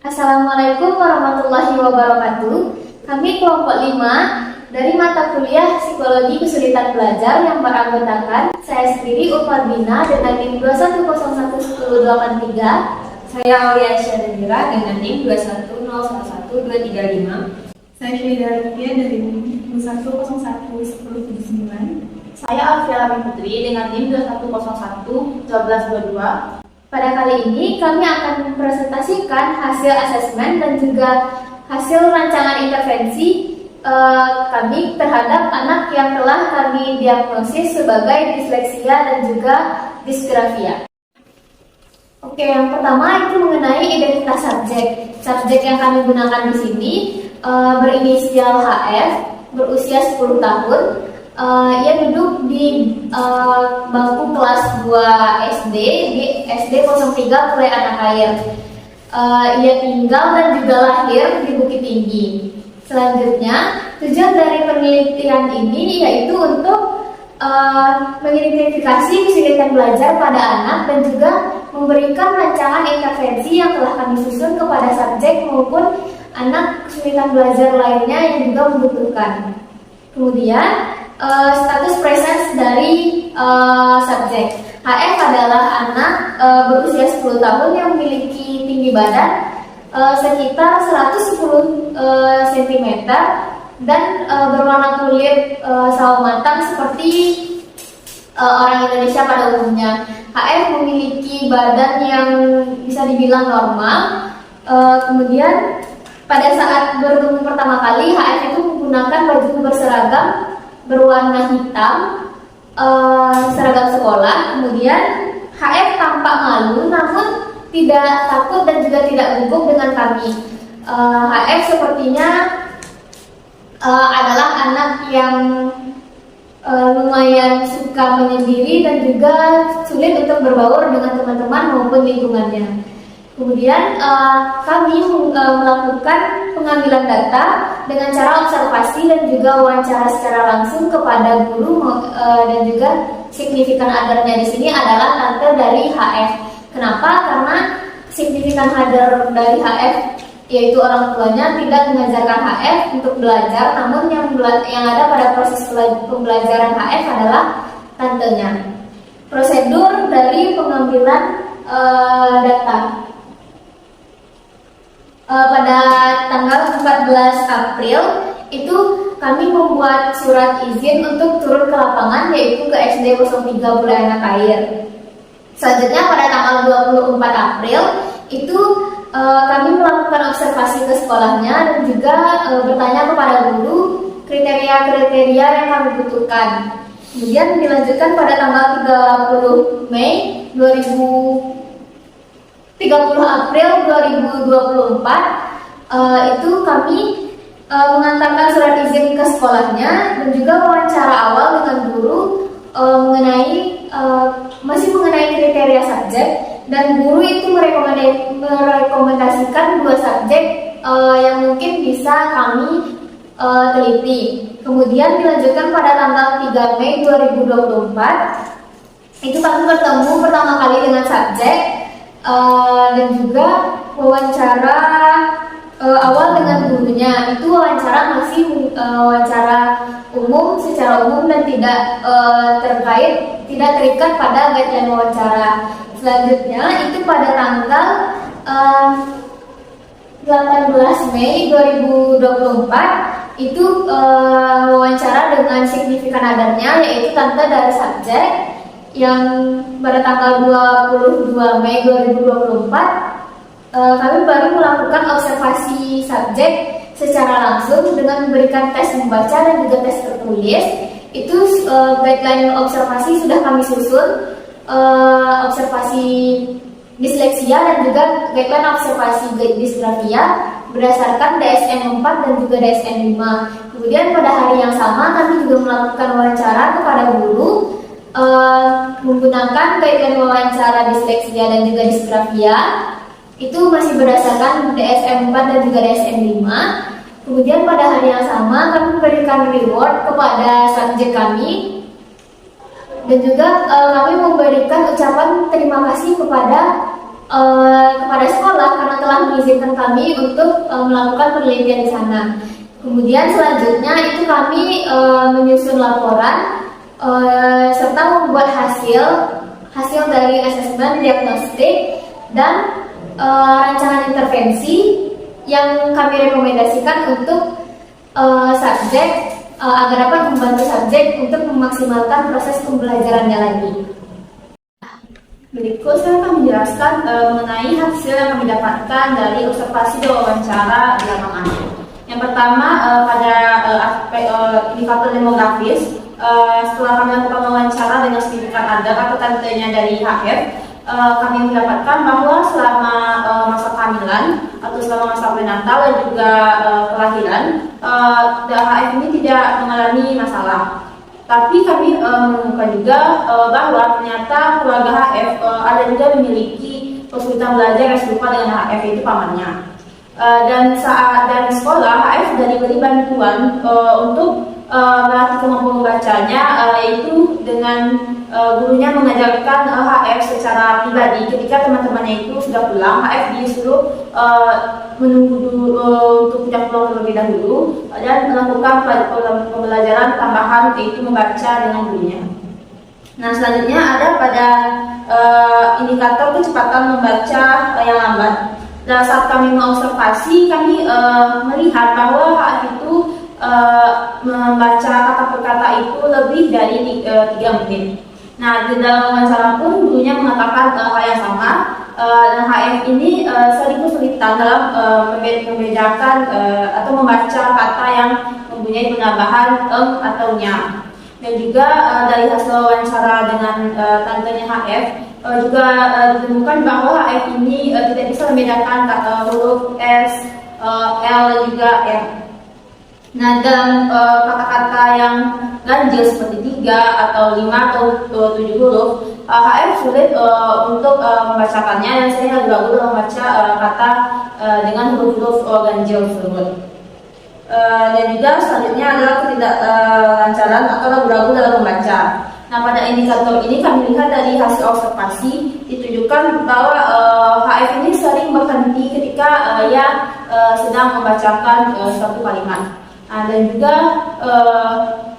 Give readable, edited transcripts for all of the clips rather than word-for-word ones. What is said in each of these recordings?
Assalamualaikum warahmatullahi wabarakatuh. Kami kelompok 5 dari mata kuliah Psikologi Kesulitan Belajar yang beranggotakan saya sendiri Ulfardina dengan NIM 2101183. Saya Aulia Syadira dengan NIM 210111235. Saya Syedara Rupiah dari NIM 2101179. Saya Alfiala Putri dengan NIM 21011222. Pada kali ini kami akan mempresentasikan hasil asesmen dan juga hasil rancangan intervensi kami terhadap anak yang telah kami diagnosis sebagai disleksia dan juga disgrafia. Oke, yang pertama itu mengenai identitas subjek. Subjek yang kami gunakan di sini berinisial HF, berusia 10 tahun. Ia duduk di bangku kelas 2 SD di SD 03 Pulai Anak Air. Ia tinggal dan juga lahir di Bukit Tinggi. Selanjutnya, tujuan dari penelitian ini yaitu untuk mengidentifikasi kesulitan belajar pada anak dan juga memberikan rancangan intervensi yang telah kami susun kepada subjek maupun anak kesulitan belajar lainnya yang juga membutuhkan. Kemudian, status presence dari subjek. HF adalah anak berusia 10 tahun yang memiliki tinggi badan sekitar 110 cm dan berwarna kulit sawo matang seperti orang Indonesia pada umumnya. HF memiliki badan yang bisa dibilang normal. Kemudian pada saat bertemu pertama kali, HF itu menggunakan baju berseragam berwarna hitam, seragam sekolah. Kemudian HF tampak malu namun tidak takut dan juga tidak gugup dengan kami. HF sepertinya adalah anak yang lumayan suka menyendiri dan juga sulit untuk berbaur dengan teman-teman maupun lingkungannya. Kemudian kami melakukan pengambilan data dengan cara observasi dan juga wawancara secara langsung kepada guru dan juga signifikan other-nya di sini adalah tante dari HF. Kenapa? Karena signifikan other dari HF yaitu orang tuanya tidak mengajarkan HF untuk belajar, namun yang ada pada proses pembelajaran HF adalah tantenya. Prosedur dari pengambilan data. Pada tanggal 14 April itu kami membuat surat izin untuk turun ke lapangan yaitu ke SD 03 Pulai Anak Air. Selanjutnya pada tanggal 24 April itu kami melakukan observasi ke sekolahnya dan juga bertanya kepada guru kriteria-kriteria yang kami butuhkan. Kemudian dilanjutkan pada tanggal 30 April 2024 itu kami mengantarkan surat izin ke sekolahnya dan juga wawancara awal dengan guru mengenai kriteria subjek, dan guru itu merekomendasikan 2 subjek yang mungkin bisa kami teliti. Kemudian dilanjutkan pada tanggal 3 Mei 2024 itu kami bertemu pertama kali dengan subjek dan juga wawancara awal dengan gurunya. Itu wawancara masih wawancara umum, secara umum dan tidak terikat pada guideline wawancara. Selanjutnya itu pada tanggal 18 Mei 2024 itu wawancara dengan signifikan other-nya yaitu tante dari subjek, yang pada tanggal 22 Mei 2024 kami baru melakukan observasi subjek secara langsung dengan memberikan tes membaca dan juga tes tertulis. Itu guideline observasi sudah kami susun, observasi disleksia dan juga guideline observasi disgrafia berdasarkan DSM 4 dan juga DSM 5. Kemudian pada hari yang sama kami juga melakukan wawancara kepada guru menggunakan guideline wawancara disleksia dan juga disgrafia. Itu masih berdasarkan DSM 4 dan juga DSM 5. Kemudian pada hari yang sama kami memberikan reward kepada subjek kami dan juga kami memberikan ucapan terima kasih kepada kepada sekolah karena telah mengizinkan kami untuk melakukan penelitian di sana. Kemudian selanjutnya itu kami menyusun laporan serta membuat hasil dari asesmen diagnostik dan rancangan intervensi yang kami rekomendasikan untuk subjek agar dapat membantu subjek untuk memaksimalkan proses pembelajarannya lagi. Berikut saya akan menjelaskan mengenai hasil yang kami dapatkan dari observasi dan wawancara di lapangan. Yang pertama pada aspek indikator demografis, setelah kami lakukan wawancara dengan signifikan adat atau tantenya dari HF, kami mendapatkan bahwa selama masa kehamilan atau selama masa prenatal dan juga kelahiran, HF ini tidak mengalami masalah. Tapi kami menemukan juga bahwa ternyata keluarga HF ada juga memiliki kesulitan belajar yang serupa dengan HF, yaitu pamannya. Dan sekolah HF sudah diberi bantuan untuk melatih kemampuan membacanya, yaitu dengan gurunya mengajarkan HF secara pribadi. Ketika teman-temannya itu sudah pulang, HF disuruh menunggu dulu untuk tidak pulang terlebih dahulu dan melakukan pembelajaran tambahan, yaitu membaca dengan gurunya. Nah, selanjutnya ada pada indikator kecepatan membaca yang lambat. Dan saat kami mengobservasi, kami melihat bahwa HF itu membaca kata per kata itu lebih dari 3 menit. Nah, di dalam wawancara pun gurunya mengatakan hal yang sama. Dan HF ini sering kesulitan dalam membedakan atau membaca kata yang mempunyai penambahan atau nya. Dan juga dari hasil wawancara dengan tantenya HF juga ditemukan bahwa HF ini tidak bisa membedakan huruf S, L dan juga R. Nah, dalam kata-kata yang ganjil seperti 3 atau 5 atau 7 huruf, HF sulit untuk membacakannya dan sering ragu-ragu dalam membaca kata dengan huruf-huruf ganjil tersebut. Dan juga selanjutnya adalah ketidaklancaran atau ragu-ragu dalam membaca. Nah, pada indikator ini kami lihat dari hasil observasi ditunjukkan bahwa HF ini sering berhenti ketika ia sedang membacakan suatu kalimat. Nah, dan juga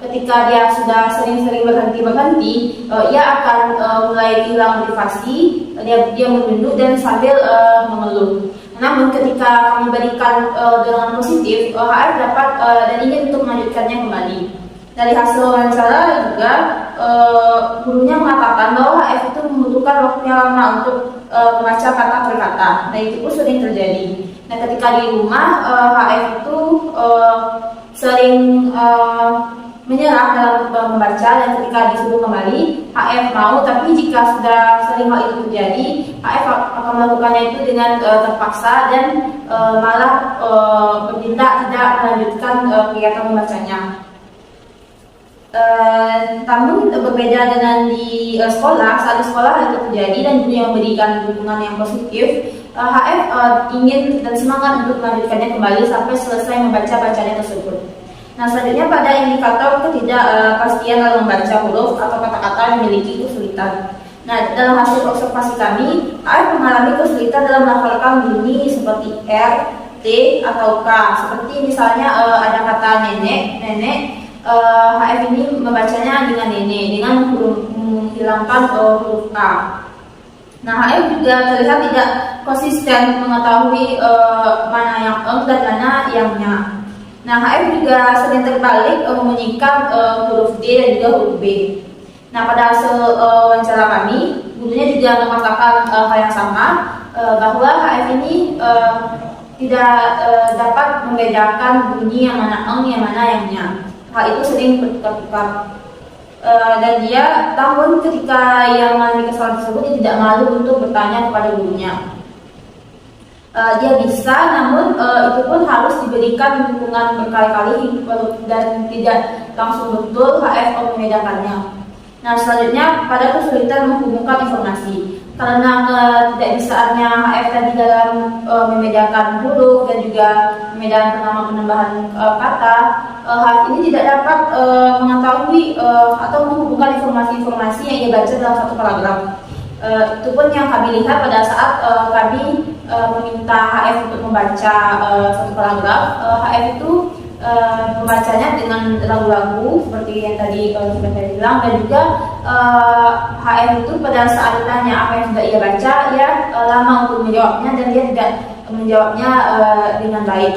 ketika dia sudah sering-sering berhenti, ia akan mulai hilang motivasi, dia menunduk dan sambil mengeluh. Namun ketika kami berikan dorongan positif, HF dapat dan ingin untuk melanjutkannya kembali. Dari hasil wawancara juga gurunya mengatakan bahwa HF itu membutuhkan waktu yang lama untuk membaca kata per kata. Nah, itu pun sering terjadi. Nah, ketika di rumah HF itu sering menyerah dalam membaca, dan ketika disuruh kembali HF mau, tapi jika sudah sering hal itu terjadi, HF akan melakukannya itu dengan terpaksa dan malah bertindak tidak melanjutkan kegiatan membacanya. Namun berbeda dengan di sekolah, saat di sekolah hal itu terjadi dan guru yang memberikan dukungan yang positif, HF ingin dan semangat untuk melanjutkannya kembali sampai selesai membaca bacanya tersebut. Nah, selanjutnya pada indikator ketidakpastian dalam membaca huruf atau kata-kata yang memiliki kesulitan. Nah, dalam hasil observasi kami, HF mengalami kesulitan dalam melafalkan bunyi seperti R, T, atau K. Seperti misalnya ada kata nenek, HF ini membacanya dengan nenek dengan menghilangkan huruf K. Nah, HF juga terlihat tidak konsisten mengetahui mana yang dan mana yang nya. Nah, HF juga sering terbalik membunyikan huruf D dan juga huruf B. Nah, pada hasil wawancara kami, gurunya juga mengatakan hal yang sama, bahwa HF ini tidak dapat membedakan bunyi yang mana yang mana yang nya. Hal itu sering bertukar-tukar. Dan dia, namun ketika yang mengalami kesalahan tersebut, dia tidak malu untuk bertanya kepada gurunya. Dia bisa, namun itu pun harus diberikan dukungan berkali-kali dan tidak langsung betul HF membedakannya. Nah, selanjutnya pada kesulitan menghubungkan informasi. Karena tidak bisaannya HF tadi dalam membedakan huruf dan juga membedakan penambahan kata, HF ini tidak dapat mengetahui atau menghubungkan informasi-informasi yang ia baca dalam satu paragraf. Itu pun yang kami lihat pada saat kami meminta HF untuk membaca satu paragraf. HF itu membacanya dengan ragu-ragu seperti yang tadi sudah saya bilang, dan juga HF itu pada saat ditanya apa yang sudah ia baca, ia lama untuk menjawabnya dan dia tidak menjawabnya dengan baik.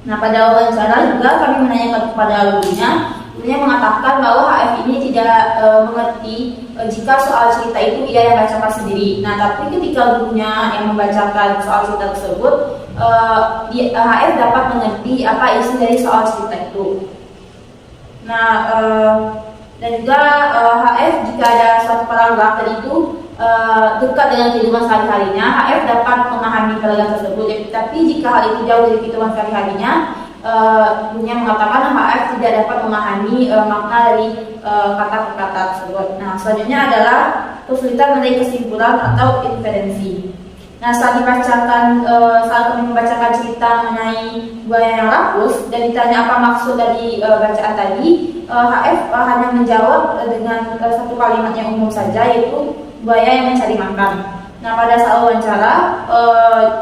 Nah, pada wawancara juga kami menanyakan kepada gurunya mengatakan bahwa HF ini tidak mengerti jika soal cerita itu ia yang bacakan sendiri. Nah, tapi ketika gurunya yang membacakan soal cerita tersebut, HF dapat mengerti apa isi dari soal cerita itu. Nah, dan juga HF jika ada suatu paragraf itu dekat dengan kehidupan sehari-harinya, HF dapat memahami paragraf tersebut. Tapi jika hal itu jauh dari kehidupan sehari-harinya, gurunya mengatakan HF tidak dapat memahami makna dari kata-kata tersebut. Nah, selanjutnya adalah kesulitan menarik kesimpulan atau inferensi. Nah, saat kami membacakan cerita mengenai buaya yang rakus dan ditanya apa maksud dari bacaan tadi, HF hanya menjawab dengan satu kalimat yang umum saja, yaitu buaya yang mencari makan. Nah, pada saat wawancara,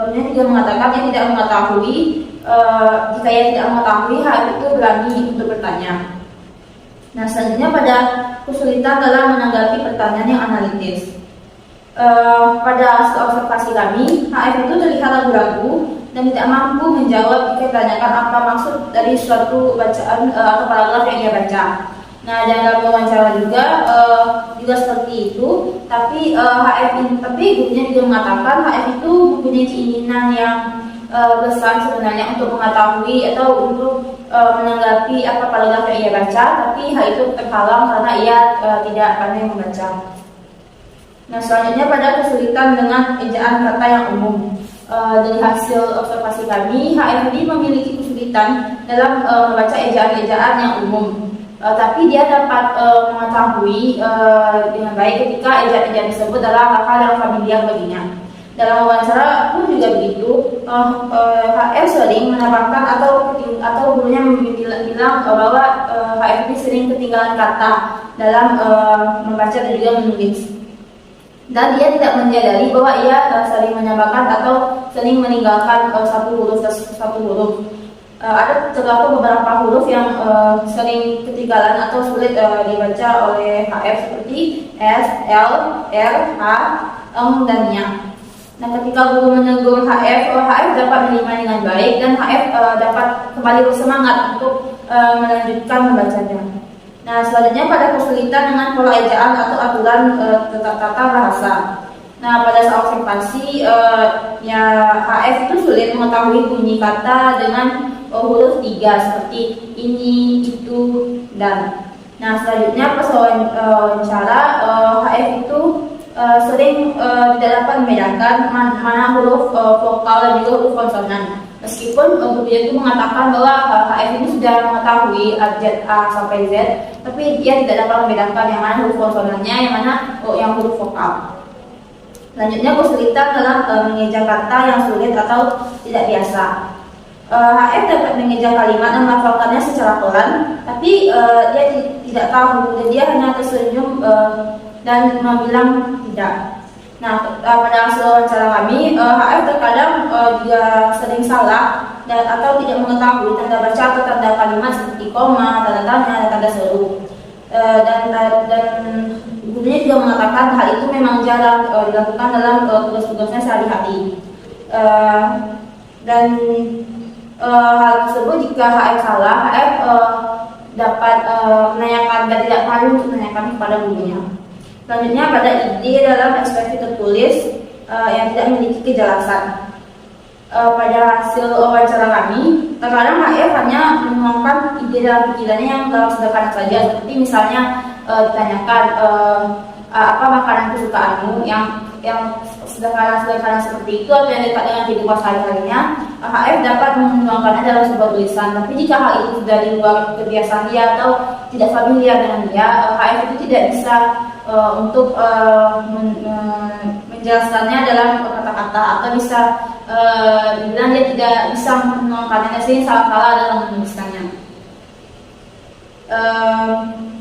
gurunya juga mengatakan dia tidak mengetahui. Jika ia tidak mengetahui, HF itu berani untuk bertanya. Nah, selanjutnya pada kesulitan dalam menanggapi pertanyaan yang analitis. Pada observasi kami, HF itu terlihat ragu-ragu dan tidak mampu menjawab jika ditanyakan apa maksud dari suatu bacaan atau paragraf yang ia baca. Nah, dalam wawancara juga seperti itu, tapi gurunya juga mengatakan HF itu mempunyai keinginan yang besar sebenarnya untuk mengetahui atau untuk menanggapi apa paragraf yang ia baca, tapi hal itu terhalang karena ia tidak pandai membaca. Nah, selanjutnya pada kesulitan dengan ejaan kata yang umum. Dari hasil observasi kami, HF ini memiliki kesulitan dalam membaca ejaan-ejaan yang umum. Tapi dia dapat mengetahui dengan baik ketika ejaan-ejaan tersebut adalah hal-hal yang familiar baginya. Dalam wawancara pun juga begitu. HF sering menambahkan atau gurunya bilang bahwa HF ini sering ketinggalan kata dalam membaca dan juga menulis. Dan dia tidak menyadari bahwa ia sering menambahkan atau sering meninggalkan satu huruf. Ada terdapat beberapa huruf yang sering ketinggalan atau sulit dibaca oleh HF seperti S, L, R, H, dan nya. Nah, ketika guru menegur HF dapat menerima dengan baik dan HF dapat kembali bersemangat untuk melanjutkan membacanya. Nah, selanjutnya pada kesulitan dengan pola ejaan atau aturan tata bahasa. Nah, pada saat observasi, HF itu sulit mengetahui bunyi kata dengan huruf 3 seperti ini, itu, dan. Nah, selanjutnya pas wawancara, HF itu sering tidak dapat membedakan mana huruf vokal dan juga huruf konsonan. Meskipun gurunya itu mengatakan bahwa HF ini sudah mengetahui Z A sampai Z, tapi dia tidak dapat membedakan yang mana huruf konsonannya, yang mana yang huruf vokal. Selanjutnya kesulitan dalam mengeja kata yang sulit atau tidak biasa. HF dapat mengeja kalimat dan melafalkannya secara pelan, tapi dia tidak tahu dan dia hanya tersenyum dan bilang tidak. Nah, pada hasil wawancara kami, HF terkadang juga sering salah atau tidak mengetahui tanda baca atau tanda kalimat seperti koma, tanda tanya, dan tanda seru. Dan gurunya juga mengatakan hal itu memang jarang dilakukan dalam tugas-tugasnya sehari-hari. Dan hal tersebut jika HF salah, HF dapat menanyakan dan tidak malu untuk menanyakan kepada gurunya. Selanjutnya pada ide dalam ekspresi tertulis yang tidak memiliki kejelasan. Pada hasil wawancara kami, terkadang HF hanya menuangkan ide dalam pikirannya yang dalam sederhana saja, seperti misalnya ditanyakan apa makanan kesukaanmu yang sederhana seperti itu atau yang dekat dengan kehidupan sehari-harinya. HF dapat menuangkannya dalam sebuah tulisan, tapi jika hal itu sudah di luar kebiasaan dia atau tidak familiar dengan dia, HF itu tidak bisa untuk menjelaskannya dalam kata-kata atau bisa dibilang dia tidak bisa menuangkannya, sehingga salah-salah dalam menuliskannya.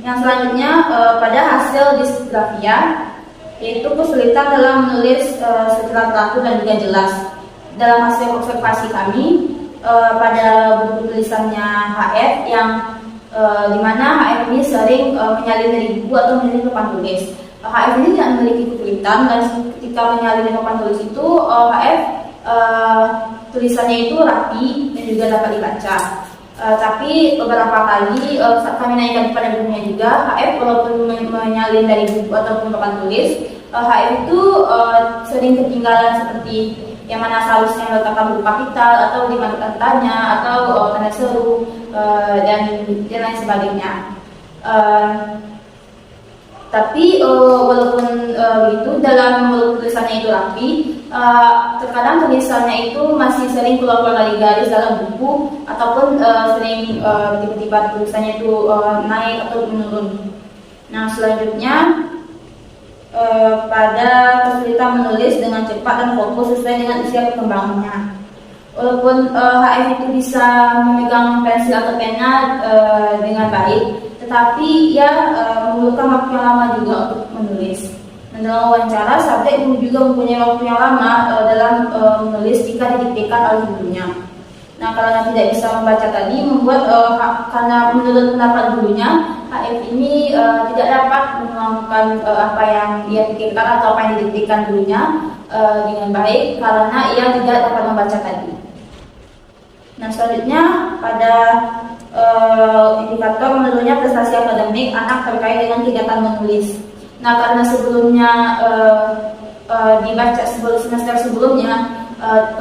Yang selanjutnya pada hasil disgrafia, yaitu kesulitan dalam menulis secara teratur dan juga jelas. Dalam hasil observasi kami pada buku tulisannya HF yang dimana HF ini sering menyalin dari buku atau menyalin papan tulis. HF ini tidak memiliki kesulitan, dan ketika menyalin papan tulis itu HF tulisannya itu rapi dan juga dapat dibaca. Tapi beberapa kali saat kami naikkan kepada gurunya juga, HF walaupun menyalin dari buku ataupun papan tulis, HF itu sering ketinggalan seperti yang mana seharusnya meletakkan huruf kapital atau dimasukkan tanya atau tanda seru dan lain sebagainya. Tapi walaupun begitu, dalam tulisannya itu rapi, terkadang tulisannya itu masih sering keluar dari garis dalam buku ataupun sering tiba-tiba tulisannya itu naik atau menurun. Nah, selanjutnya pada kesulitan menulis dengan cepat dan fokus sesuai dengan usia perkembangannya. Walaupun HF itu bisa memegang pensil atau pena dengan baik, tetapi ia memerlukan waktu yang lama juga untuk menulis. Dan dalam wawancara, subjek juga mempunyai waktu yang lama dalam menulis jika didiktekan oleh gurunya. Nah, karena tidak bisa membaca tadi, membuat karena menurut pendapat gurunya, HF ini tidak dapat menuangkan apa yang ia pikirkan atau apa yang didiktekan gurunya dengan baik karena ia tidak dapat membaca tadi. Nah, selanjutnya pada indikator menurunnya prestasi akademik anak terkait dengan kegiatan menulis. Nah, karena sebelumnya dibaca semester sebelumnya,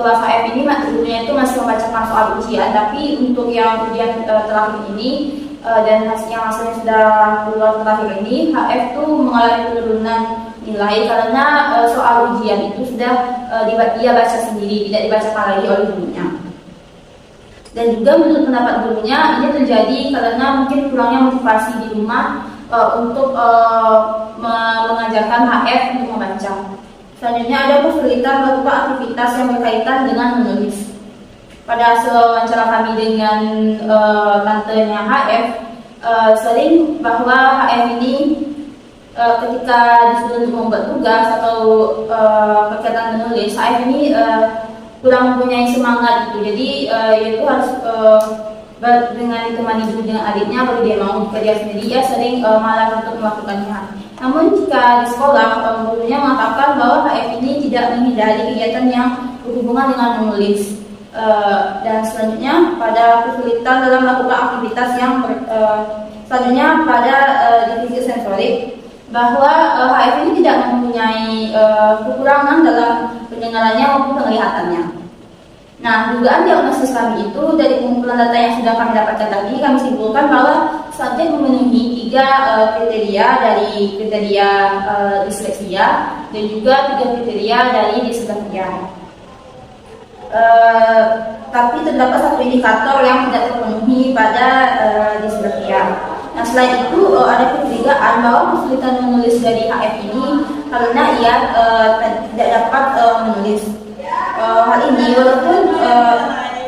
kelas HF ini gurunya itu masih membacakan soal ujian, tapi untuk yang ujian terakhir ini dan yang hasilnya sudah keluar terakhir ini, HF itu mengalami penurunan nilai karena soal ujian itu sudah dia baca sendiri, tidak dibacakan lagi oleh gurunya. Dan juga menurut pendapat gurunya, ini terjadi karena mungkin kurangnya motivasi di rumah untuk mengajarkan HF untuk membaca. Selanjutnya ada kesulitan melakukan aktivitas yang berkaitan dengan menulis. Pada hasil wawancara kami dengan tantenya HF, sering bahwa HF ini ketika disuruh untuk membuat tugas atau kegiatan menulis, HF ini kurang mempunyai semangat itu. Jadi itu harus dengan ditemani dulu dengan adiknya baru dia mau. Jika dia sendiri, dia sering malas untuk melakukannya. Namun jika di sekolah, gurunya mengatakan bahwa HF ini tidak menghindari kegiatan yang berhubungan dengan menulis. Dan selanjutnya pada kesulitan dalam melakukan aktivitas yang selanjutnya pada divisi sensorik, bahwa HF ini tidak mempunyai kekurangan dalam pendengarannya maupun penglihatannya. Nah, dugaan diagnosis kami itu dari pengumpulan data yang sudah kami dapatkan tadi, kami simpulkan bahwa subjek memenuhi 3 kriteria dari kriteria disleksia dan juga 3 kriteria dari disleksia. Tapi terdapat satu indikator yang tidak terpenuhi pada disleksia. Nah, selain itu ada kecurigaan bahwa kesulitan menulis dari HF ini karena ia tidak dapat menulis. Hal ini walaupun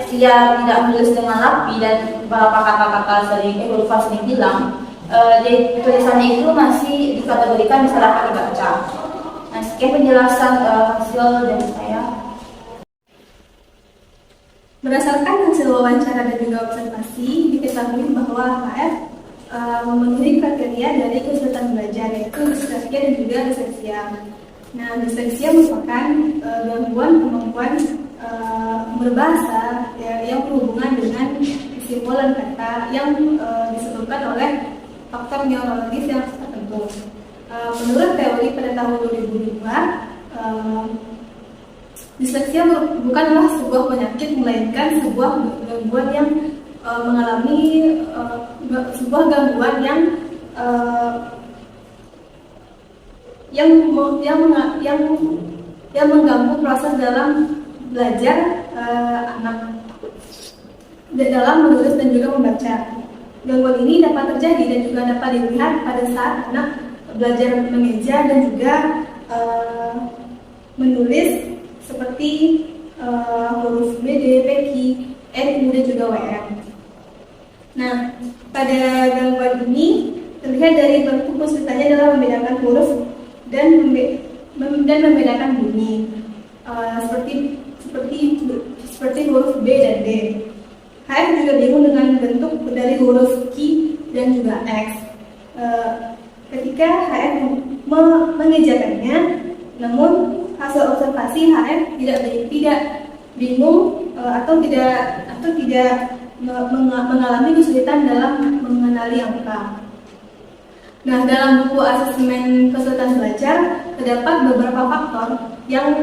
ia tidak menulis dengan rapi dan beberapa kata-kata sering huruf sering hilang, jadi tulisannya itu masih dikategorikan bisa dapat dibaca. Nah, sekian penjelasan hasil dari saya. Berdasarkan hasil wawancara dan juga observasi, diketahui bahwa HF memenuhi kriteria dari kesulitan belajar, yaitu disleksia dan juga disleksia. Nah, disleksia merupakan gangguan kemampuan berbahasa yang berhubungan dengan kesimpulan kata yang disebabkan oleh faktor neurologis yang tertentu. Menurut teori pada tahun 2002, disleksia bukanlah sebuah penyakit, melainkan sebuah gangguan yang mengalami sebuah gangguan yang mengganggu proses dalam belajar anak dalam menulis dan juga membaca. Gangguan ini dapat terjadi dan juga dapat dilihat pada saat anak belajar mengeja dan juga menulis seperti huruf B, D, P, Q, N, U, dan juga WM. Nah, pada gangguan ini terlihat dari bentuk kesulitannya dalam membedakan huruf dan membedakan bunyi seperti huruf B dan D. HF juga bingung dengan bentuk dari huruf Q dan juga X. Ketika HF mengejakannya, namun hasil observasi HF tidak bingung atau tidak mengalami kesulitan dalam mengenali angka. Nah, dalam buku asesmen kesulitan belajar terdapat beberapa faktor yang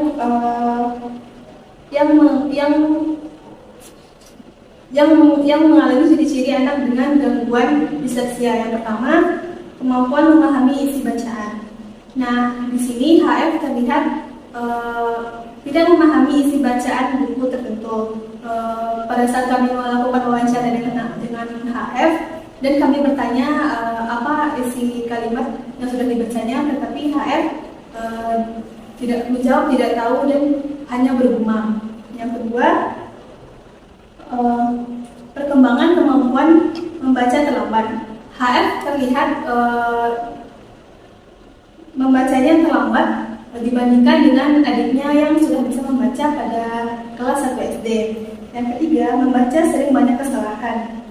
mengalami ciri-ciri anak dengan gangguan disleksia. Yang pertama, kemampuan memahami isi bacaan. Nah, di sini HF terlihat tidak memahami isi bacaan buku tertentu. Pada saat kami melakukan wawancara dengan HF dan kami bertanya apa isi kalimat yang sudah dibacanya, tetapi HF tidak menjawab, tidak tahu dan hanya bergumam. Yang kedua, perkembangan kemampuan membaca terlambat. HF terlihat membacanya terlambat dibandingkan dengan adiknya yang sudah bisa membaca pada kelas 1 SD. Yang ketiga, membaca sering banyak kesalahan.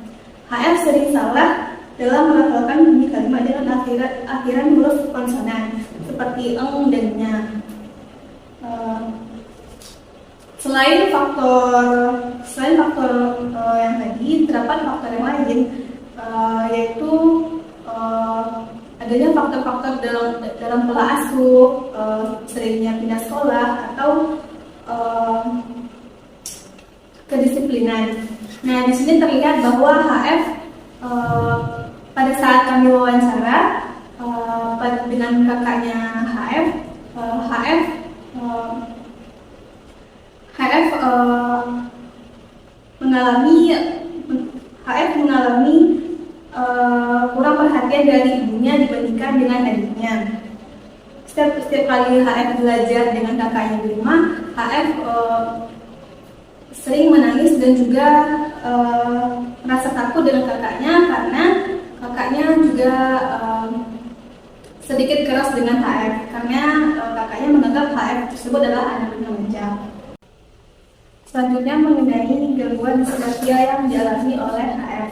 HF sering salah dalam melafalkan bunyi kalimat dengan akhiran huruf konsonan seperti eng dan nya. Selain faktor yang tadi, terdapat faktor yang lain, yaitu adanya faktor-faktor dalam pola asuh, seringnya pindah sekolah atau kedisiplinan. Nah, di sini terlihat bahwa HF pada saat kami wawancara dengan kakaknya HF mengalami kurang perhatian dari ibunya dibandingkan dengan adiknya. Setiap kali HF belajar dengan kakaknya di rumah, HF sering menangis dan juga merasa takut dengan kakaknya karena kakaknya juga sedikit keras dengan HF karena kakaknya menganggap HF tersebut adalah anak manja. Selanjutnya mengenai gangguan disgrafia yang dialami oleh HF.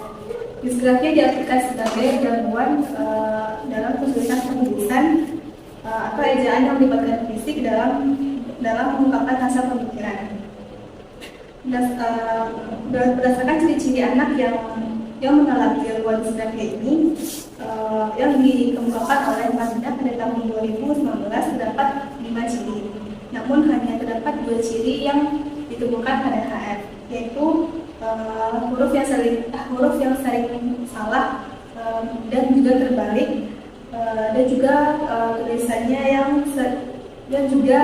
Disgrafia diartikan sebagai gangguan dalam kesulitan penulisan atau ejaan yang melibatkan fisik dalam mengungkapkan hasil pemikiran. Berdasarkan ciri-ciri anak yang mengalami gangguan disgrafia ini, yang dikemukakan oleh Masina pada tahun 2019 terdapat 5 ciri. Namun hanya terdapat 2 ciri yang ditemukan pada HF, yaitu huruf yang sering salah dan juga terbalik, dan juga tulisannya dan juga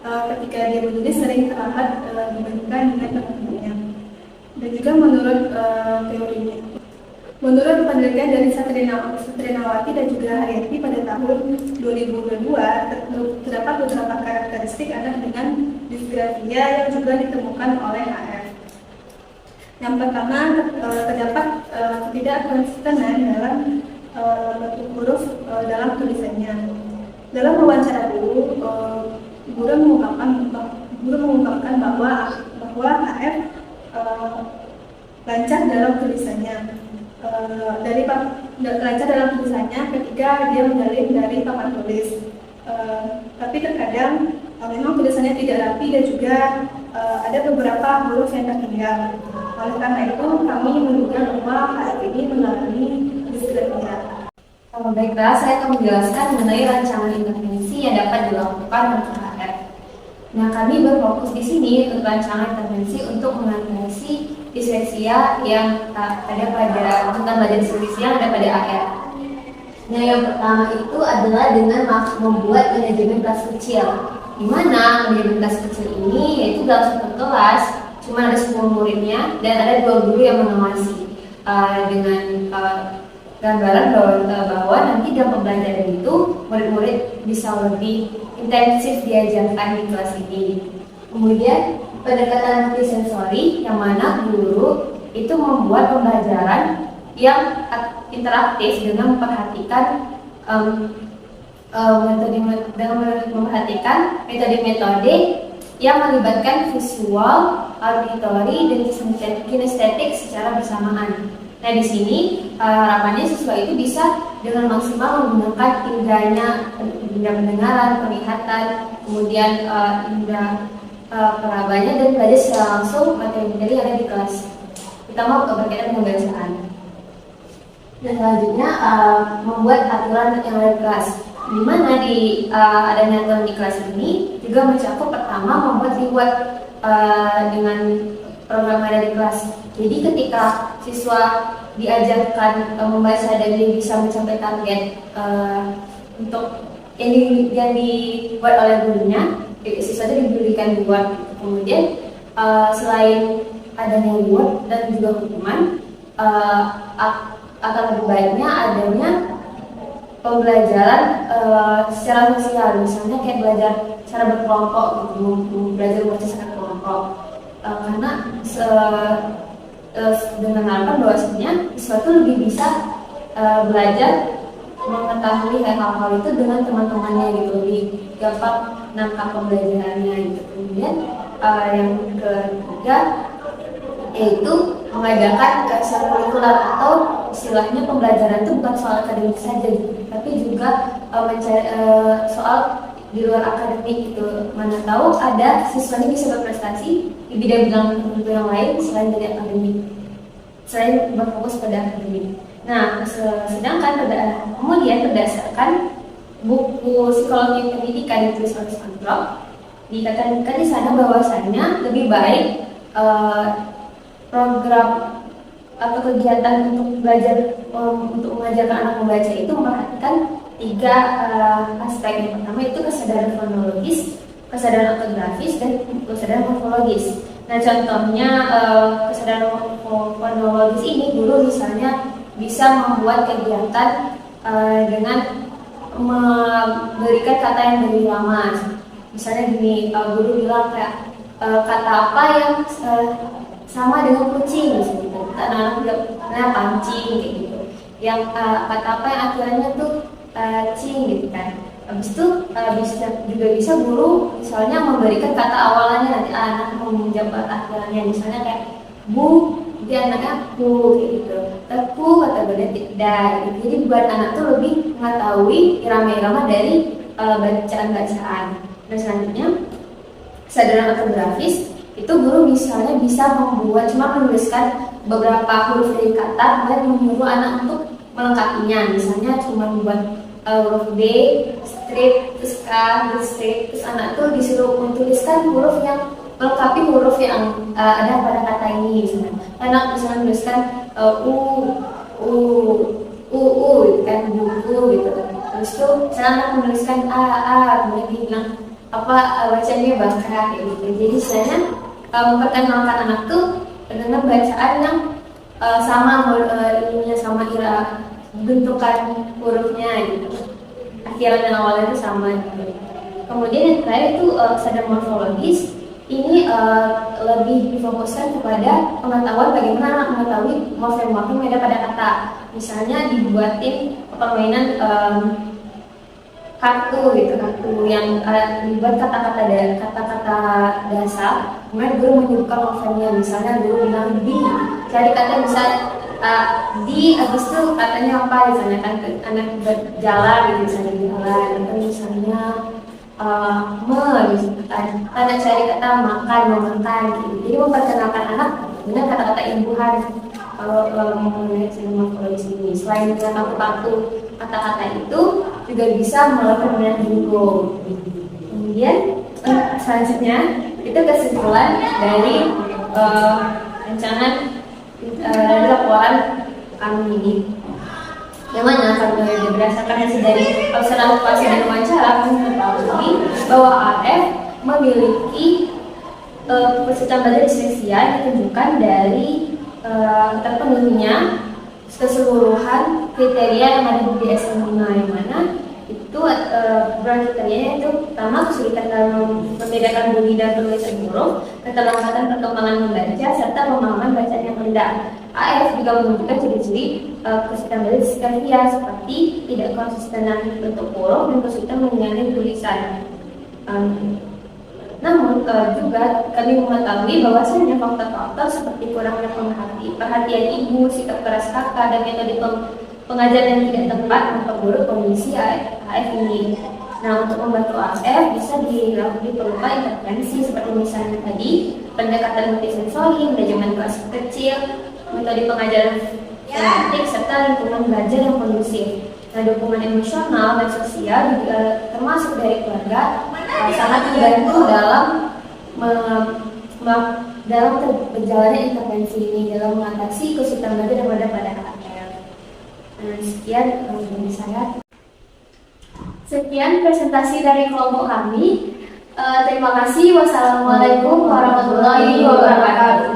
ketika dia menulis sering terlambat dibandingkan dengan teman-temannya. Dan juga menurut teorinya, menurut penelitian dari Satrinawati dan juga Haryati pada tahun 2022 terdapat beberapa karakteristik anak dengan disgrafia yang juga ditemukan oleh HF. Yang pertama, terdapat ketidakkonsistenan dalam bentuk huruf dalam tulisannya. Dalam wawancara guru mengungkapkan bahwa HF lancar dalam tulisannya. Lancar dalam tulisannya ketika dia menjalin dari papan tulis. Tapi terkadang memang tulisannya tidak rapi dan juga ada beberapa huruf yang tertinggal. Oleh karena itu kami menduga bahwa HF ini mengalami disgrafia. Baiklah, saya akan menjelaskan mengenai rancangan intervensi yang dapat dilakukan untuk HF. Nah, kami berfokus di sini untuk rancangan intervensi untuk mengatasi disleksia yang ada pada tentang belajar disleksia yang ada pada AR. Nah, yang pertama itu adalah dengan membuat manajemen kelas kecil. Di mana manajemen kelas kecil ini yaitu dalam satu kelas cuma ada 10 muridnya dan ada 2 guru yang mengawasi dengan gambaran bahwa nanti dalam pembelajaran itu murid-murid bisa lebih intensif diajarkan di kelas ini. Kemudian pendekatan multisensori yang mana guru itu membuat pembelajaran yang interaktif dengan memperhatikan dengan memperhatikan metode-metode yang melibatkan visual, auditory, dan kinestetik secara bersamaan. Nah, di sini harapannya siswa itu bisa dengan maksimal menggunakan indranya, indera pendengaran, penglihatan, kemudian indera perabanya, dan belajar secara langsung materi-materi yang ada di kelas, terutama berkaitan dengan bacaan. Dan selanjutnya membuat aturan yang ada di kelas, di mana adanya aturan di kelas ini juga mencakup pertama membuat reward dengan program yang ada di kelas. Jadi ketika siswa diajarkan membaca dan dia bisa mencapai target untuk yang dibuat oleh gurunya, siswa itu diberikan reward. Kemudian selain adanya reward dan juga hukuman, akan lebih baiknya adanya pembelajaran secara sosial, misalnya kayak belajar cara berkelompok gitu, belajar membaca secara kelompok, karena dengan harapan bahwasanya siswa itu lebih bisa belajar mengetahui hal-hal itu dengan teman-temannya gitu, lebih gampang nangkap pembelajarannya gitu. Kemudian yang ketiga yaitu mengadakan secara kurikuler, atau istilahnya pembelajaran itu bukan soal akademik saja gitu, tapi juga soal di luar akademik gitu. Mana tahu ada siswa ini bisa berprestasi di bidang-bidang tertentu yang lain selain dari akademik, selain berfokus pada akademik. Nah, sedangkan kemudian berdasarkan buku psikologi pendidikan yang ditulis oleh Sandrock, dikatakan di sana bahwasannya lebih baik program atau kegiatan untuk belajar untuk mengajarkan anak membaca itu memperhatikan 3 aspek. Yang pertama itu kesadaran fonologis, kesadaran ortografis, dan kesadaran morfologis. Nah, contohnya kesadaran fonologis ini guru misalnya bisa membuat kegiatan dengan memberikan kata yang berirama. Misalnya gini, guru bilang kayak kata apa yang sama dengan kucing, misalnya anak-anak bilang pancing kayak gitu. Yang kata apa yang akhirnya tuh cing gitu kan. Habis itu bisa guru misalnya memberikan kata awalannya, nanti anak mau menjawab akhirannya, misalnya kayak bu, dia anaknya ku kayak gitu. Teku kata benda tidak. Jadi buat anak tuh lebih mengetahui irama-irama dari bacaan-bacaan. Dan selanjutnya kesadaran ortografis itu guru misalnya bisa menuliskan beberapa huruf dari kata dan menyuruh anak untuk melengkapinya. Misalnya cuma membuat huruf B, strip, terus K, terus strip, terus anak tuh disuruh menuliskan huruf yang melengkapi huruf yang ada pada kata ini. Misalnya anak bisa menuliskan u kan, buku gitu. Terus tuh anak menuliskan a, kemudian dia bilang apa bacanya bangka kayak gitu. Jadi misalnya memperkenalkan anak tuh dengan bacaan yang sama ininya, sama bentukan hurufnya gitu, akhiran dan awalnya itu sama gitu. Kemudian yang terakhir itu kesadaran morfologis. Ini lebih difokuskan kepada pengetahuan bagaimana anak mengetahui morfem-morfem yang ada pada kata. Misalnya dibuatin permainan kartu gitu, kartu yang dibuat kata-kata dasar, kemudian guru menyebutkan morfemnya. Misalnya guru bilang di, cari kata misalnya di, habis itu katanya apa, misalnya kan anak berjalan gitu, misalnya jalan, atau misalnya gitu kan, anak cari kata makan, memakan gitu. Jadi memperkenalkan anak dengan kata-kata imbuhan. Kalau mengenai morfologis ini, selain dengan kartu kata-kata itu juga bisa melakukan dengan bingo. Kemudian selanjutnya itu kesimpulan dari rancangan dari laporan kami ini. Yang mana kami berdasarkan hasil dari observasi dan wawancara kami mengetahui bahwa AF memiliki peserta belajar disleksia ditunjukkan dari terpenuhinya keseluruhan kriteria yang ada di DSM 5, yang mana itu beberapa kriterianya itu pertama kesulitan dalam membedakan bunyi dan penulisan huruf, keterlambatan perkembangan membaca, serta pemahaman bacaan yang rendah. AF juga menunjukkan ciri-ciri kesulitan belajar disleksia seperti tidak konsistenan bentuk huruf dan kesulitan mengenali tulisan. Namun juga kami mengetahui bahwasanya faktor-faktor seperti kurangnya perhatian ibu, sikap keras kakak, dan metode pengajaran yang tidak tepat memperburuk kondisi AF ini. Nah, untuk membantu AF bisa diperlukan intervensi seperti misalnya tadi pendekatan multisensori, manajemen kelas kecil, metode pengajaran tematik, serta lingkungan belajar yang kondusif. Nah, dukungan emosional dan sosial juga termasuk dari keluarga sangat membantu dalam berjalannya intervensi ini dalam mengatasi kesulitan belajar pada AF. Nah, sekian dari saya. Sekian presentasi dari kelompok kami. Terima kasih. Wassalamualaikum warahmatullahi wabarakatuh.